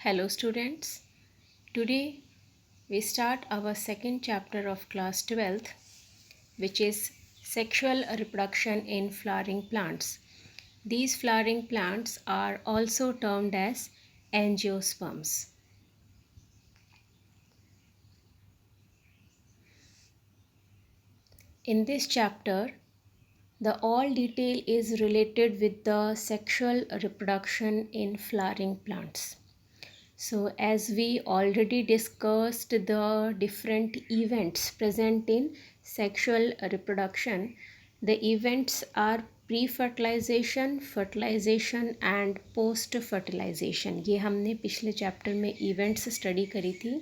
Hello students, today we start our second chapter of class 12th, which is sexual reproduction in flowering plants. These flowering plants are also termed as angiosperms. In this chapter, the all detail is related with the sexual reproduction in flowering plants. So as we already discussed the different events present in sexual reproduction, the events are pre-fertilization, fertilization and post-fertilization. ये हमने पिछले chapter में events study करी थी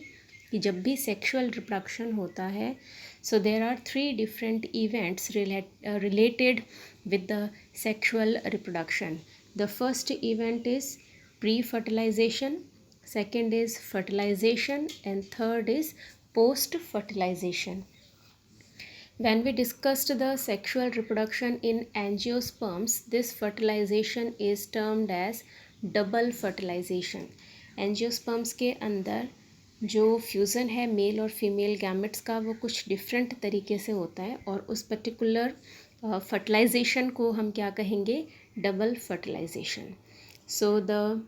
कि जब भी sexual reproduction होता है so there are three different events related with the sexual reproduction. The first event is pre-fertilization, second is fertilization, and third is post-fertilization. When we discussed the sexual reproduction in angiosperms, this fertilization is termed as double fertilization. Angiosperms के अंदर जो fusion है mail और female gametes का वो कुछ different तरीके से होता है और उस पर्टिकुलर फर्टिलाइजेशन को हम क्या कहेंगे, double fertilisation. So the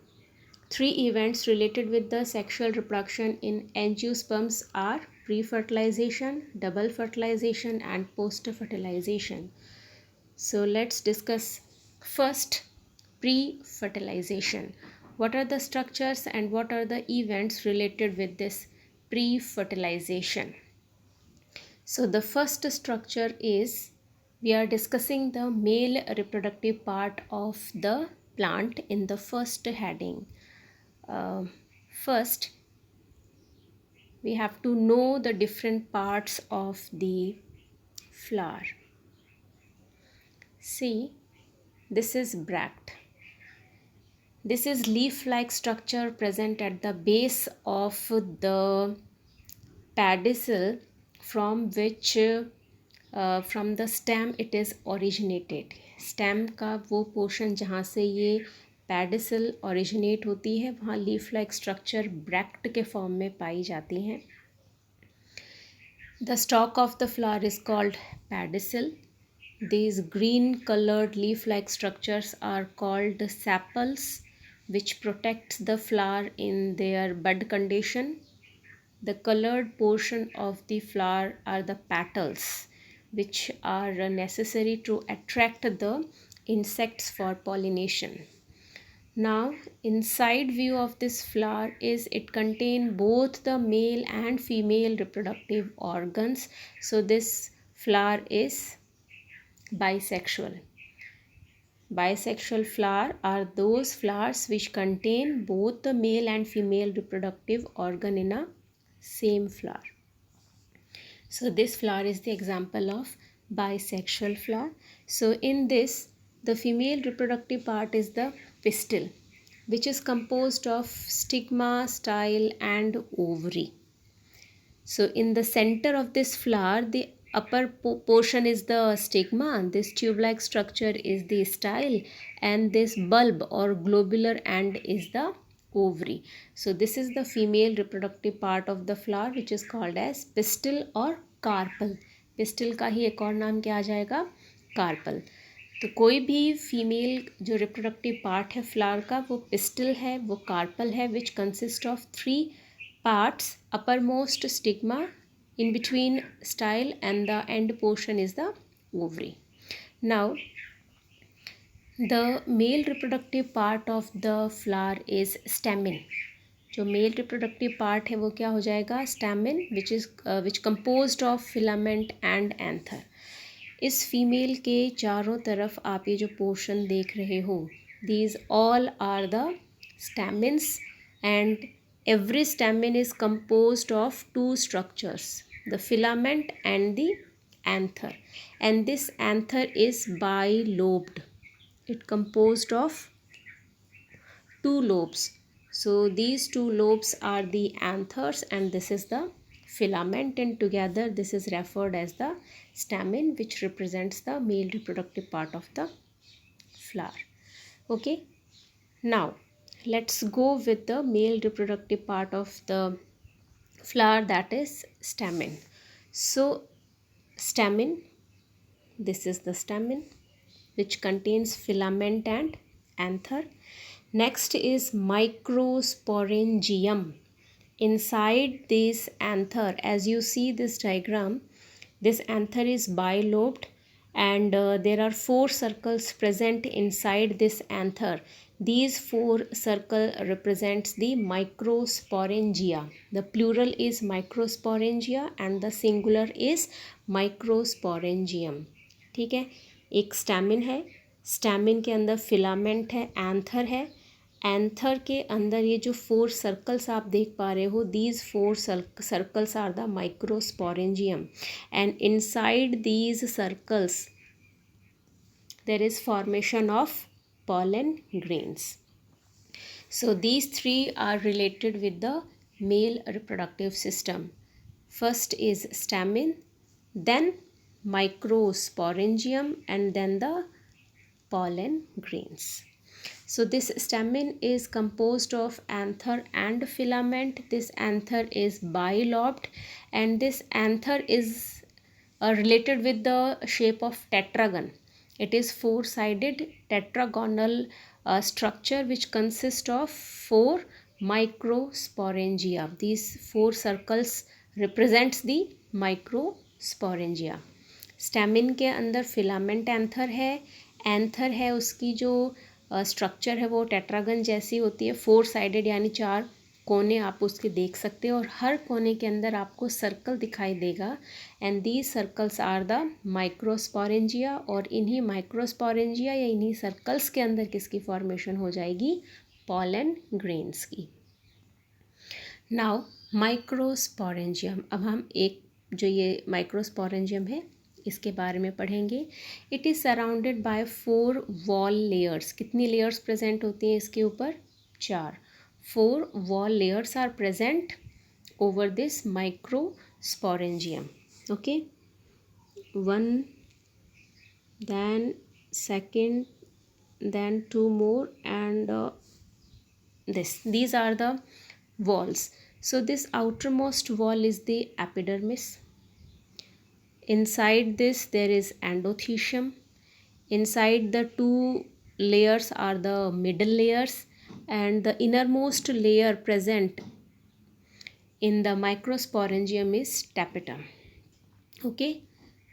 three events related with the sexual reproduction in angiosperms are pre-fertilization, double fertilization and post-fertilization. So let's discuss first pre-fertilization. What are the structures and what are the events related with this pre-fertilization? So the first structure is, we are discussing the male reproductive part of the plant in the first heading. First, we have to know the different parts of the flower. See, this is bract. This is leaf-like structure present at the base of the pedicel from which from the stem it is originated. Stem का वो portion जहाँ से ये pedicel originate होती है वहाँ leaf like structure bract के form में पाई जाती हैं. The stock of the flower is called pedicel. These green colored leaf like structures are called sepals, which protects the flower in their bud condition. The colored portion of the flower are the petals, which are necessary to attract the insects for pollination. Now, inside view of this flower is it contain both the male and female reproductive organs. So this flower is bisexual. Bisexual flower are those flowers which contain both the male and female reproductive organ in a same flower. So this flower is the example of bisexual flower. So in this, the female reproductive part is the pistil, which is composed of stigma, style and ovary. So in the center of this flower, the upper portion is the stigma, this tube-like structure is the style, and this bulb or globular end is the ovary. So this is the female reproductive part of the flower which is called as pistil or carpel. Pistil का ही एक और नाम क्या आ जाएगा, carpel. तो कोई भी female जो रिप्रोडक्टिव पार्ट है फ्लावर का वो पिस्टल है, वो कार्पल है, which consist of three parts, upper most stigma, in between style and the end portion is the ovary. Now the male reproductive part of the flower is stamen. जो male reproductive part है वो क्या हो जाएगा, stamen, which composed of filament and anther. इस female के चारों तरफ आप ये जो पोर्शन देख रहे हो, these all are the stamens and every stamen is composed of two structures, the filament and the anther, and this anther is bilobed. It composed of two lobes. So these two lobes are the anthers and this is the filament, and together this is referred as the stamen, which represents the male reproductive part of the flower. Okay, now let's go with the male reproductive part of the flower, that is stamen. So stamen, this is the stamen which contains filament and anther. Next is microsporangium. Inside this anther, as you see this diagram, this anther is bilobed, and there are 4 circles present inside this anther. These 4 circle represents the microsporangia. The plural is microsporangia and the singular is microsporangium. ठीक है, एक stamen है, stamen के अंदर filament है, anther है, anther के अंदर ये जो 4 सर्कल्स आप देख पा रहे हो, these 4 circles are the microsporangium, and inside these circles there is formation of pollen grains. So these 3 are related with the male reproductive system. First is stamen, then microsporangium, and then the pollen grains. So this stamen is composed of anther and filament. This anther is bilobed, and this anther is related with the shape of tetragon. It is 4-sided tetragonal structure which consists of 4 microsporangia. These 4 circles represents the microsporangia. Stamen के अंदर filament anther है, उसकी जो structure है वो टेट्रागन जैसी होती है, 4-साइडेड यानी 4 कोने आप उसके देख सकते हो, और हर कोने के अंदर आपको सर्कल दिखाई देगा, and these circles are the microsporangia, और इन्हीं माइक्रोस्पोरेंजिया या इन्हीं सर्कल्स के अंदर किसकी फॉर्मेशन हो जाएगी, पॉलन ग्रेन्स की. नाउ माइक्रोस्पोरेंजियम, अब हम एक जो ये माइक्रोस्पोरेंजियम है इसके बारे में पढ़ेंगे. It is surrounded by 4 wall layers. कितनी लेयर्स प्रेजेंट होती हैं इसके ऊपर, 4. 4 wall layers are present over this microsporangium. Okay, 1, then second, then 2 more, and these are the walls. So this outermost wall is the epidermis. Inside this there is endothecium. Inside the 2 layers are the middle layers, and the innermost layer present in the microsporangium is tapetum. Okay,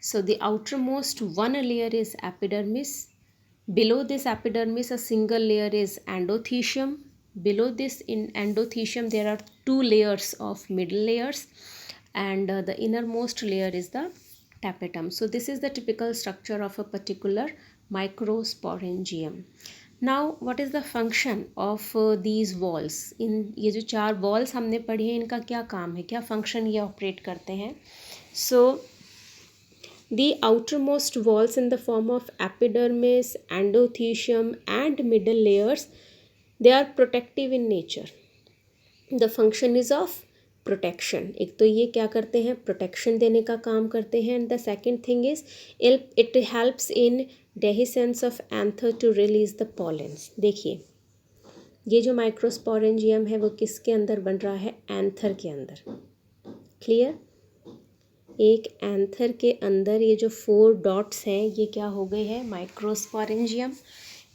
so the outermost one layer is epidermis. Below this epidermis a single layer is endothecium. Below this in endothecium there are 2 layers of middle layers, and the innermost layer is the tapetum. So this is the typical structure of a particular microsporangium. Now what is the function of these walls. In ये जो 4 walls हमने पढ़ी हैं इनका क्या काम है, क्या फंक्शन ये ऑपरेट करते हैं. So the outer most walls in the form of epidermis, endothecium and middle layers, they are protective in nature. The function is of protection. एक तो ये क्या करते हैं, प्रोटेक्शन देने का काम करते हैं, and the second thing is it helps in dehiscence of anther to release the pollens. देखिए ये जो माइक्रोस्पोरेंजियम है वो किसके अंदर बन रहा है, एंथर के अंदर. क्लियर, एक एंथर के अंदर ये जो 4 डॉट्स हैं ये क्या हो गए हैं, माइक्रोस्पोरेंजियम.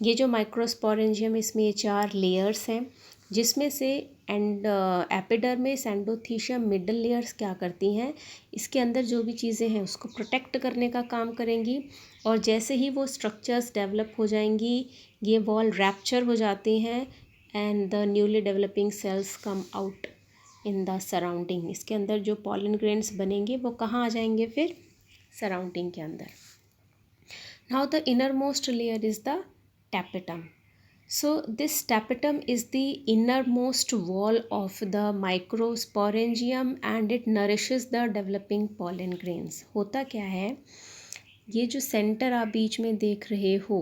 ये जो माइक्रोस्पोरेंजियम इसमें ये 4 लेयर्स हैं, जिसमें से एपिडर्मिस, एंडोथीशियम, मिडल लेयर्स क्या करती हैं, इसके अंदर जो भी चीज़ें हैं उसको प्रोटेक्ट करने का काम करेंगी, और जैसे ही वो स्ट्रक्चर्स डेवलप हो जाएंगी ये वॉल रैप्चर हो जाती हैं, and the newly developing cells come out in the surrounding. इसके अंदर जो पॉलन ग्रेन्स बनेंगे वो कहाँ आ जाएंगे, फिर सराउंडिंग के अंदर. Now the inner most layer is the tapetum. So this tapetum is the innermost wall of the microsporangium and it nourishes the developing pollen grains. होता क्या है, ये जो सेंटर आप बीच में देख रहे हो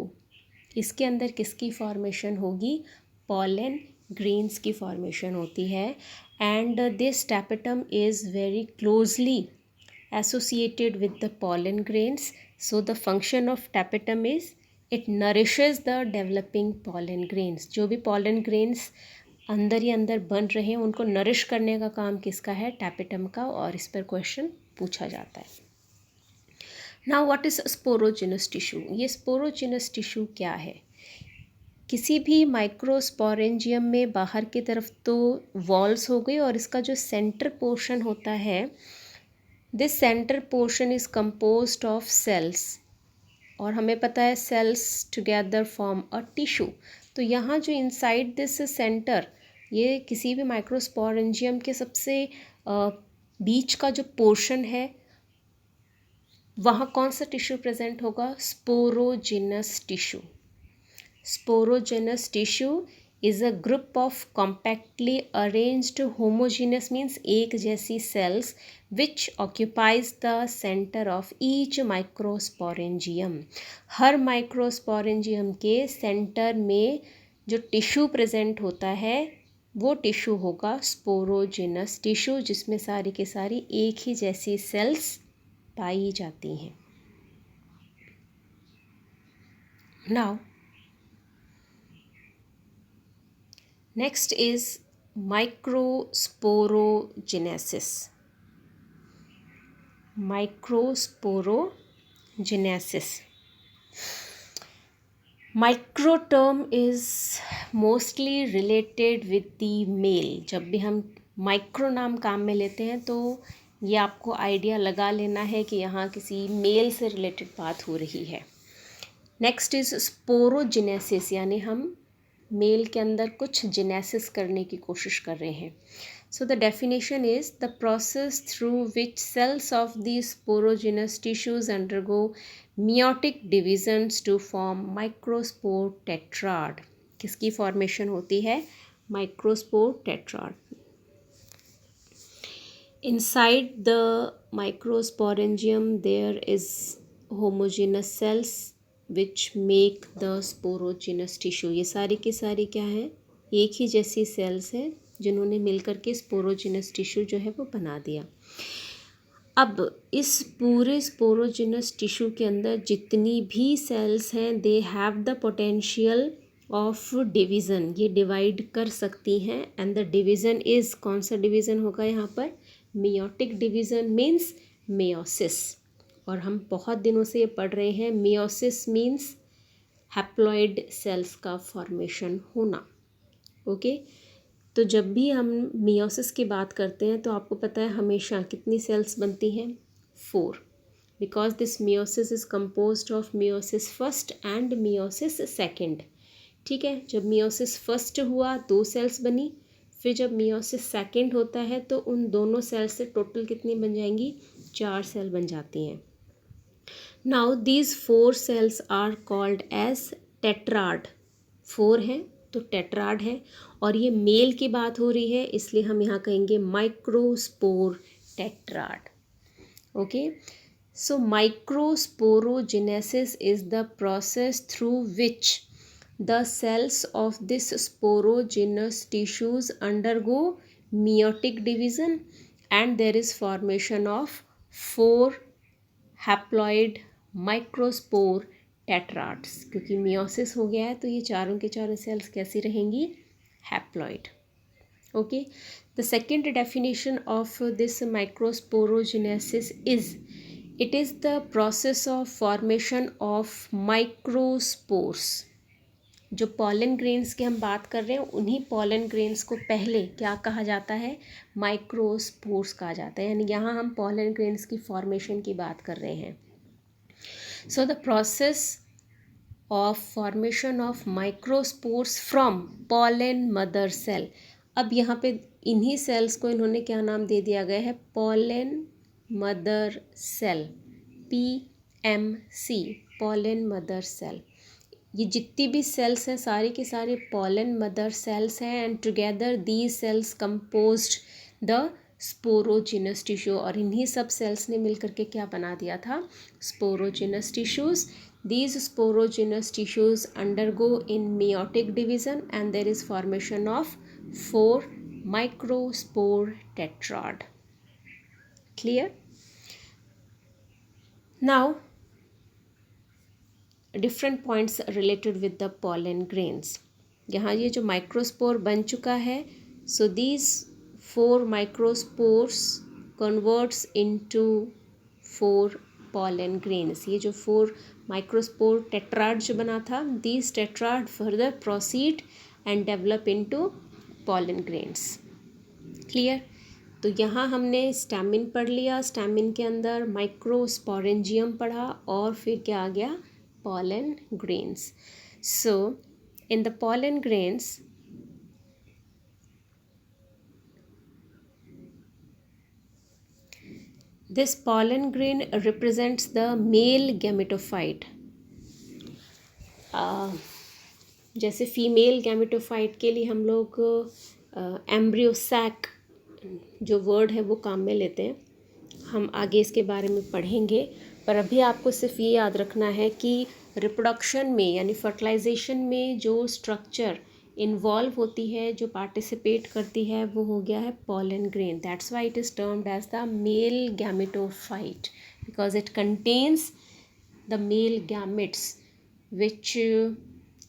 इसके अंदर किसकी फॉर्मेशन होगी, pollen grains की फॉर्मेशन होती है, and this tapetum is very closely associated with the pollen grains. So the function of tapetum is it nourishes the developing pollen grains. जो भी पॉलन ग्रेन्स अंदर ही अंदर बन रहे हैं उनको नरिश करने का काम किसका है? टैपेटम का, और इस पर क्वेश्चन पूछा जाता है। Now what is sporogenous tissue? ये स्पोरोजिनस टिश्यू क्या है? किसी भी माइक्रोस्पोरेंजियम में बाहर की तरफ तो वॉल्स हो गई, और इसका जो सेंटर पोर्शन होता है, this centre portion is composed of cells, और हमें पता है cells together form a tissue. तो यहाँ जो इनसाइड दिस सेंटर, ये किसी भी माइक्रोस्पोरेंजियम के सबसे बीच का जो पोर्शन है, वहाँ कौन सा टिश्यू प्रेजेंट होगा? Sporogenous tissue. Sporogenous tissue is a group of compactly arranged homogeneous means एक जैसी cells which occupies the center of each microsporangium। Her microsporangium के सेंटर में जो टिश्यू प्रेजेंट होता है वो टिश्यू होगा स्पोरोजिनस टिश्यू, जिसमें सारी के सारी एक ही जैसी सेल्स पाई जाती हैं। Now next is microsporogenesis। Microsporogenesis. Micro term is mostly related with the male। जब भी हम माइक्रो नाम काम में लेते हैं तो ये आपको आइडिया लगा लेना है कि यहाँ किसी मेल से रिलेटेड बात हो रही है। नेक्स्ट इज स्पोरोजेनेसिस, यानी हम मेल के अंदर कुछ जेनेसिस करने की कोशिश कर रहे हैं। So the definition is the process through which cells of the sporogenous tissues undergo meiotic divisions to form microspore tetrad. किसकी फॉर्मेशन होती है? Microspore tetrad. Inside the microsporangium there is homogenous cells which make the sporogenous tissue. ये सारी की सारी क्या है? एक ही जैसी सेल्स हैं जिन्होंने मिलकर के स्पोरोजिनस टिश्यू जो है वो बना दिया। अब इस पूरे स्पोरोजिनस टिश्यू के अंदर जितनी भी सेल्स हैं they have the potential of division, ये डिवाइड कर सकती हैं। एंड द डिवीज़न इज़, कौन सा डिवीज़न होगा यहाँ पर? Meiotic division means meiosis. और हम बहुत दिनों से ये पढ़ रहे हैं, मियोसिस मीन्स हैप्लॉइड सेल्स का फॉर्मेशन होना। ओके, तो जब भी हम मियोसिस की बात करते हैं तो आपको पता है हमेशा कितनी सेल्स बनती हैं? 4, because this meiosis is composed of meiosis first and meiosis second. ठीक है, जब मियोसिस फर्स्ट हुआ 2 सेल्स बनी, फिर जब मियोसिस सेकेंड होता है तो उन दोनों सेल्स से टोटल कितनी बन जाएंगी? 4 सेल बन जाती हैं। Now these 4 cells are called as tetrad. 4 हैं तो टेट्राड है, और ये मेल की बात हो रही है इसलिए हम यहाँ कहेंगे microspore tetrad. Okay, so microsporogenesis is the process through which the cells of this sporogenous tissues undergo meiotic division and there is formation of 4 haploid microspore tetrads। क्योंकि meiosis हो गया है तो ये चारों के चारों सेल्स कैसी रहेंगी? haploid। okay, the second definition of this microsporogenesis is it is the process of formation of microspores। जो पॉलन ग्रेन्स की हम बात कर रहे हैं उन्हीं पॉलन ग्रेन्स को पहले क्या कहा जाता है? माइक्रोस्पोर्स कहा जाता है। यानी यहाँ हम पॉलन ग्रेन्स की फॉर्मेशन की बात कर रहे हैं। So the process of formation of microspores from pollen mother cell. अब यहाँ पे इन्हीं सेल्स को इन्होंने क्या नाम दे दिया गया है? Pollen mother cell, PMC, pollen mother cell. ये जितनी भी सेल्स हैं सारी के सारे पॉलन मदर सेल्स हैं and together these cells composed the sporogenous tissue. और इन्हीं सब सेल्स ने मिलकर के क्या बना दिया था? Sporogenous tissues. These sporogenous tissues undergo in meiotic division and there is formation of 4 microspore tetrad। Clear? Now different points related with the pollen grains. यहाँ ये जो माइक्रोस्पोर बन चुका है, so these 4 microspores converts into 4 pollen grains. ये जो 4 microspore tetrad जो बना था, these tetrad further proceed and develop into pollen grains. Clear? तो यहाँ हमने स्टैमिन पढ़ लिया, स्टैमिन के अंदर माइक्रोस्पोरेंजियम पढ़ा और फिर क्या आ गया, pollen grains. So in the pollen grains, this pollen grain represents the male gametophyte. जैसे फीमेल गैमेटोफाइट के लिए हम लोग एम्ब्रियोसैक जो वर्ड है वो काम में लेते हैं, हम आगे इसके बारे में पढ़ेंगे, पर अभी आपको सिर्फ ये याद रखना है कि रिप्रोडक्शन में यानी फर्टिलाइजेशन में जो स्ट्रक्चर इन्वॉल्व होती है, जो पार्टिसिपेट करती है, वो हो गया है pollen grain. That's why it is termed as the male gametophyte, because it contains the male gametes which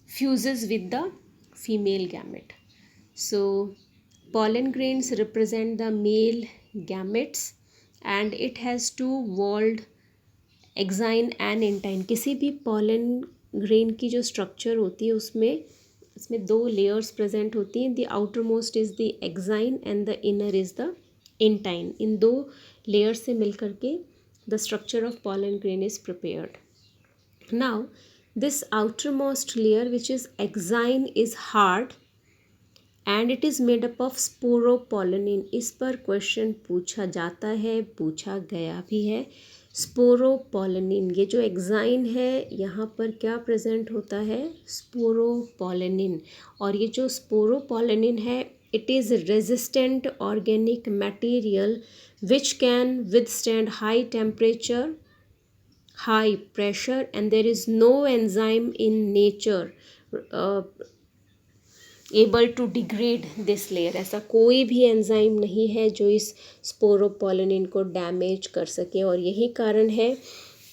fuses with the female gamete. So pollen grains represent the male gametes and it has 2 walled exine and intine. किसी भी pollen grain की जो structure होती है इसमें 2 layers present होती हैं. The outer most is the exine and the inner is the intine. In 2 layers से मिलकर के the structure of pollen grain is prepared. Now this outer most layer which is exine is hard and it is made up of sporopollenin. इस पर question पूछा जाता है, पूछा गया भी है. स्पोरोपोलिनिन, ये जो एक्साइन है यहाँ पर क्या प्रेजेंट होता है, स्पोरोपोलिनिन. और ये जो स्पोरोपोलिनिन है, it is resistant organic material which can withstand high temperature, high pressure and there is no enzyme in nature able to degrade this layer. ऐसा कोई भी एंजाइम नहीं है जो इस स्पोरोपोलिनिन को डैमेज कर सके. और यही कारण है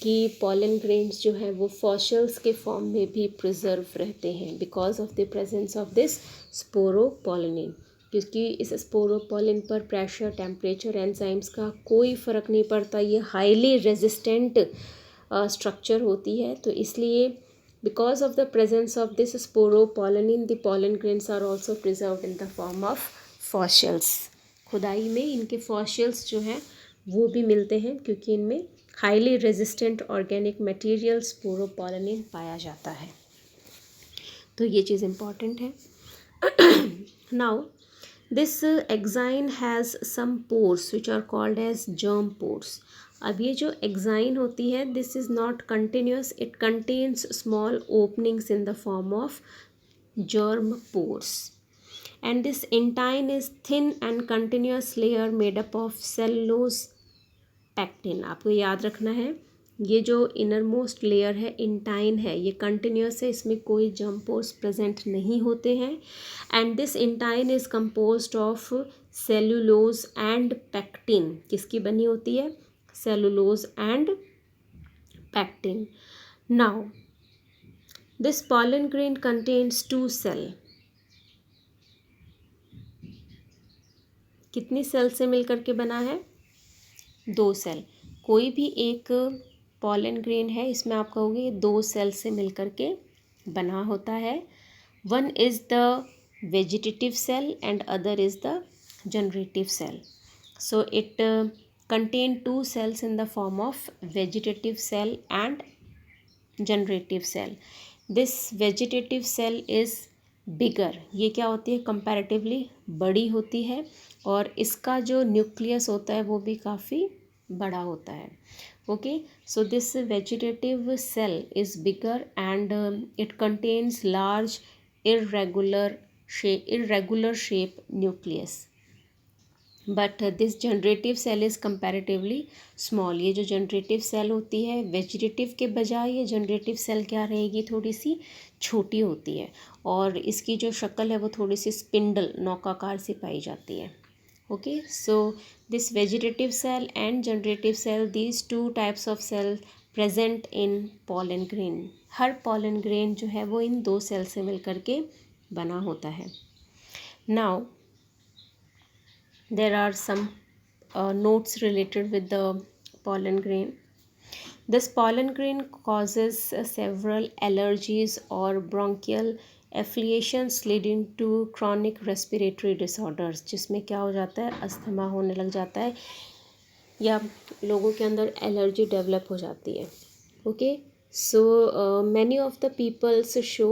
कि pollen grains जो है वो फॉसिल्स के फॉर्म में भी प्रिजर्व रहते हैं because of the presence of this sporopollenin. क्योंकि इस स्पोरोपोलिन पर प्रेशर, टेम्परेचर, एंजाइम्स का कोई फ़र्क नहीं पड़ता. ये हाईली रेजिस्टेंट स्ट्रक्चर होती है, तो इसलिए because of the presence of this sporopollenin, the pollen grains are also preserved in the form of fossils. खुदाई में इनके fossils जो हैं वो भी मिलते हैं क्योंकि इनमें highly resistant organic material sporopollenin पाया जाता है. तो ये चीज़ important है. Now this exine has some pores which are called as germ pores. अब ये जो एक्साइन होती है, this is not continuous, it contains small openings in the form of germ pores. And this intine is thin and continuous layer made up of cellulose pectin. आपको याद रखना है, ये जो इनर मोस्ट लेयर है intine है, ये continuous है, इसमें कोई जर्म पोर्स प्रेजेंट नहीं होते हैं. And this intine is composed of cellulose and pectin. किसकी बनी होती है, cellulose and pectin. Now this pollen grain contains 2 cells. कितनी सेल से मिलकर के बना है, 2 सेल. कोई भी एक pollen grain है, इसमें आप कहोगे 2 सेल से मिलकर के बना होता है. One is the vegetative cell and other is the generative cell. So it contain 2 cells in the form of vegetative cell and generative cell. This vegetative cell is bigger. ये क्या होती है, comparatively बड़ी होती है और इसका जो न्यूक्लियस होता है वो भी काफ़ी बड़ा होता है. Okay, so this vegetative cell is bigger and it contains large irregular shape nucleus. But this generative cell is comparatively small. ये जो जनरेटिव सेल होती है, वेजिटेटिव के बजाय ये जनरेटिव सेल क्या रहेगी, थोड़ी सी छोटी होती है और इसकी जो शक्ल है वो थोड़ी सी स्पिंडल, नौकाकार से पाई जाती है. Okay, so this vegetative cell and generative cell, these 2 types of cell present in pollen grain. हर पॉलन ग्रेन जो है वो इन 2 सेल से मिल करके बना होता है। Now there are some notes related with the pollen grain. This pollen grain causes several allergies or bronchial affiliations leading to chronic respiratory disorders, जिसमें क्या हो जाता है, अस्थमा होने लग जाता है या लोगों के अंदर एलर्जी डेवलप हो जाती है। Okay, so many of the peoples show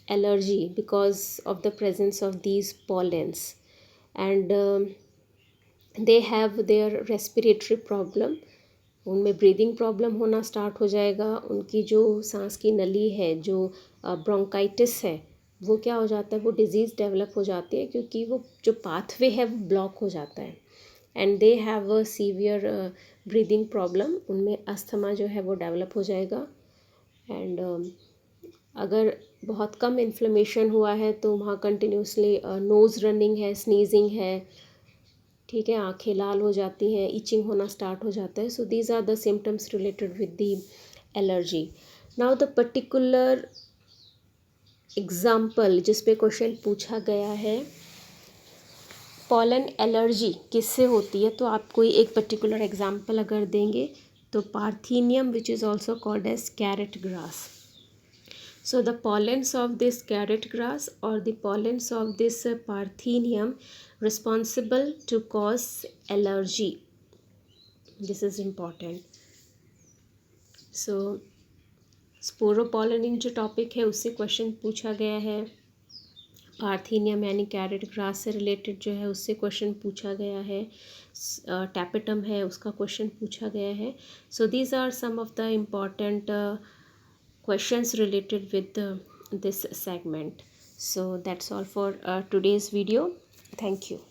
allergy because of the presence of these pollens, and they have their respiratory problem, उनमें ब्रीदिंग प्रॉब्लम होना स्टार्ट हो जाएगा। उनकी जो सांस की नली है, जो ब्रोंकाइटिस है, वो क्या हो जाता है, वो डिजीज़ डेवलप हो जाती है क्योंकि वो जो पाथवे है वो ब्लॉक हो जाता है। And they have a severe breathing problem, उनमें अस्थमा जो है वो डेवलप हो जाएगा। एंड अगर बहुत कम इन्फ्लेमेशन हुआ है तो वहाँ कंटिन्यूसली नोज़ रनिंग है, स्नीजिंग है, ठीक है, आंखें लाल हो जाती हैं, इचिंग होना स्टार्ट हो जाता है। So these are the symptoms related with the allergy. Now the particular example जिस पे क्वेश्चन पूछा गया है, पॉलन एलर्जी किससे होती है, तो आप कोई एक पर्टिकुलर एग्जाम्पल अगर देंगे तो parthenium which is also called as carrot grass. So the pollens of this carrot grass or the pollens of this Parthenium responsible to cause allergy. This is important. So sporopollening जो topic है उससे question पूछा गया है, parthenium यानी carrot grass से related जो है उससे क्वेश्चन पूछा गया है, टैपेटम है उसका क्वेश्चन पूछा गया है. So these are some of the important questions related with this segment. So that's all for today's video. Thank you.